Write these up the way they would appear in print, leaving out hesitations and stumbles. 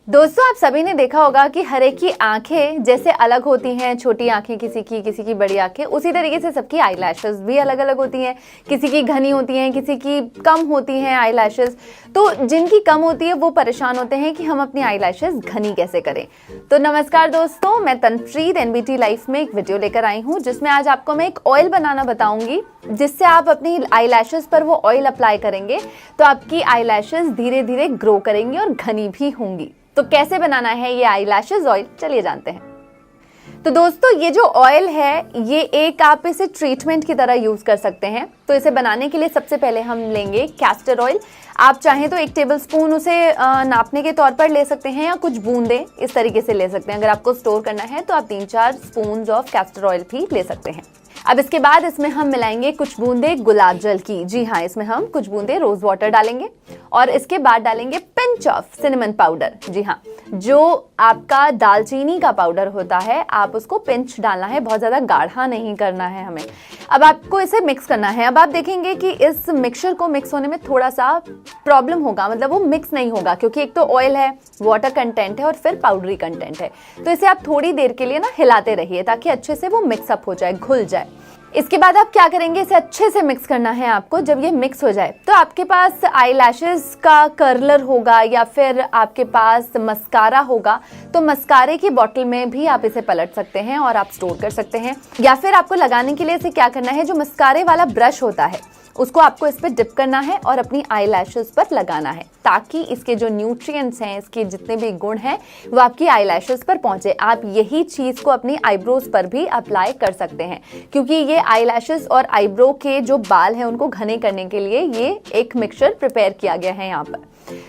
दोस्तों, आप सभी ने देखा होगा कि हर एक की आंखें जैसे अलग होती हैं। छोटी आंखें किसी की बड़ी आंखें, उसी तरीके से सबकी आई लैशेस भी अलग अलग होती हैं। किसी की घनी होती हैं, किसी की कम होती हैं आई लैशेस। तो जिनकी कम होती है वो परेशान होते हैं कि हम अपनी आई लैशेस घनी कैसे करें। तो नमस्कार दोस्तों, मैं तनप्रीत एनबीटी लाइफ में एक वीडियो लेकर आई हूँ जिसमें आज आपको मैं एक ऑयल बनाना बताऊंगी जिससे आप अपनी आई लैशेस पर वो ऑयल अप्लाई करेंगे तो आपकी आई लैशेस धीरे धीरे ग्रो करेंगी और घनी भी होंगी। तो कैसे बनाना है ये आई लैशेस ऑयल, चलिए जानते हैं। तो दोस्तों, ये जो ऑयल है ये एक आप इसे ट्रीटमेंट की तरह यूज कर सकते हैं। तो इसे बनाने के लिए सबसे पहले हम लेंगे कैस्टर ऑयल। आप चाहें तो 1 टेबलस्पून उसे नापने के तौर पर ले सकते हैं या कुछ बूंदे इस तरीके से ले सकते हैं। अगर आपको स्टोर करना है तो आप 3-4 स्पून ऑफ कैस्टर ऑयल भी ले सकते हैं। अब इसके बाद इसमें हम मिलाएंगे कुछ बूंदे गुलाब जल की। जी हाँ, इसमें हम कुछ बूंदे रोज वाटर डालेंगे और इसके बाद डालेंगे पिंच ऑफ सिनेमन पाउडर। जी हाँ, जो आपका दालचीनी का पाउडर होता है आप उसको पिंच डालना है, बहुत ज्यादा गाढ़ा नहीं करना है हमें। अब आपको इसे मिक्स करना है। अब आप देखेंगे कि इस मिक्सचर को मिक्स होने में थोड़ा सा प्रॉब्लम होगा, मतलब वो मिक्स नहीं होगा क्योंकि एक तो ऑयल है, वाटर कंटेंट है और फिर पाउडरी कंटेंट है। तो इसे आप थोड़ी देर के लिए ना हिलाते रहिए ताकि अच्छे से वो मिक्सअप हो जाए, घुल जाए। इसके बाद आप क्या करेंगे, इसे अच्छे से मिक्स करना है आपको। जब ये मिक्स हो जाए तो आपके पास आई लैशेस का कर्लर होगा या फिर आपके पास मस्कारा होगा, तो मस्कारे की बोतल में भी आप इसे पलट सकते हैं और आप स्टोर कर सकते हैं। या फिर आपको लगाने के लिए इसे क्या करना है, जो मस्कारे वाला ब्रश होता है उसको आपको इस पे डिप करना है और अपनी आई लैशेस पर लगाना है ताकि इसके जो न्यूट्रिएंट्स हैं, इसके जितने भी गुण हैं वो आपकी आई लैशेस पर पहुंचे। आप यही चीज को अपनी आईब्रोज पर भी अप्लाई कर सकते हैं क्योंकि ये आई लैशेस और आईब्रो के जो बाल हैं उनको घने करने के लिए ये एक मिक्सचर प्रिपेयर किया गया है यहाँ पर।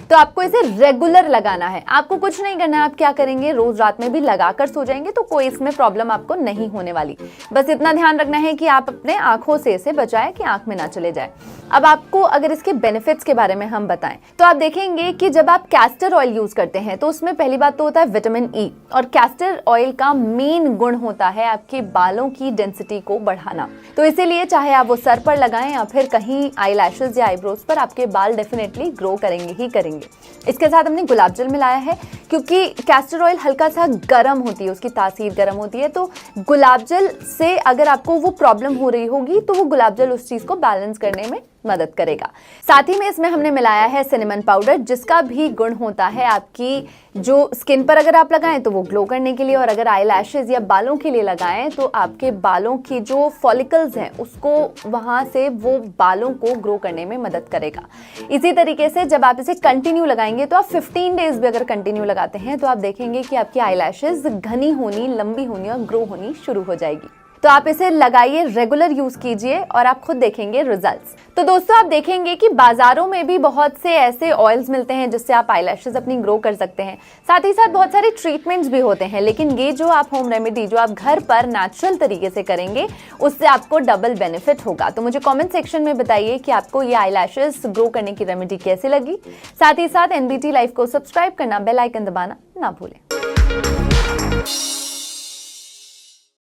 तो आपको इसे रेगुलर लगाना है, आपको कुछ नहीं करना है। आप क्या करेंगे, रोज रात में भी लगाकर सो जाएंगे तो कोई इसमें प्रॉब्लम आपको नहीं होने वाली। बस इतना ध्यान रखना है कि आप अपने आंखों से इसे बचाएं कि आंख में ना चले जाए। अब आपको अगर इसके बेनिफिट्स के बारे में हम बताएं तो आप देखेंगे कि जब आप कैस्टर ऑयल यूज करते हैं तो उसमें पहली बात तो होता है विटामिन ई, और कैस्टर ऑयल का मेन गुण होता है आपके बालों की डेंसिटी को बढ़ाना। तो इसीलिए चाहे आप वो सर पर लगाएं या फिर कहीं आई लैशेस या आईब्रोज पर, आपके बाल डेफिनेटली ग्रो करेंगे ही करेंगे। इसके साथ हमने गुलाब जल मिलाया है क्योंकि कैस्टर ऑयल हल्का सा गर्म होती है, उसकी तासीर गर्म होती है। तो गुलाब जल से अगर आपको वो प्रॉब्लम हो रही होगी तो वो गुलाब जल उस चीज को बैलेंस करने में मदद करेगा। साथ ही में इसमें हमने मिलाया है सिनेमन पाउडर जिसका भी गुण होता है आपकी जो स्किन पर अगर आप लगाएं तो वो ग्लो करने के लिए, और अगर आई लैशेज या बालों के लिए लगाएं तो आपके बालों की जो फॉलिकल्स हैं उसको वहां से वो बालों को ग्रो करने में मदद करेगा। इसी तरीके से जब आप इसे कंटिन्यू लगाएंगे तो आप 15 डेज भी अगर कंटिन्यू लगाते हैं तो आप देखेंगे कि आपकी आई लैशेज घनी होनी, लंबी होनी और ग्रो होनी शुरू हो जाएगी। तो आप इसे लगाइए, रेगुलर यूज कीजिए और आप खुद देखेंगे रिजल्ट्स। तो दोस्तों, आप देखेंगे कि बाजारों में भी बहुत से ऐसे ऑयल्स मिलते हैं जिससे आप आई लैशेस अपनी ग्रो कर सकते हैं। साथ ही साथ बहुत सारे ट्रीटमेंट्स भी होते हैं, लेकिन ये जो आप होम रेमेडी जो आप घर पर नेचुरल तरीके से करेंगे उससे आपको डबल बेनिफिट होगा। तो मुझे कॉमेंट सेक्शन में बताइए कि आपको ये आई लैशेस ग्रो करने की रेमेडी कैसे लगी। साथ ही साथ एनबीटी लाइफ को सब्सक्राइब करना, बेल आइकन दबाना ना भूलें।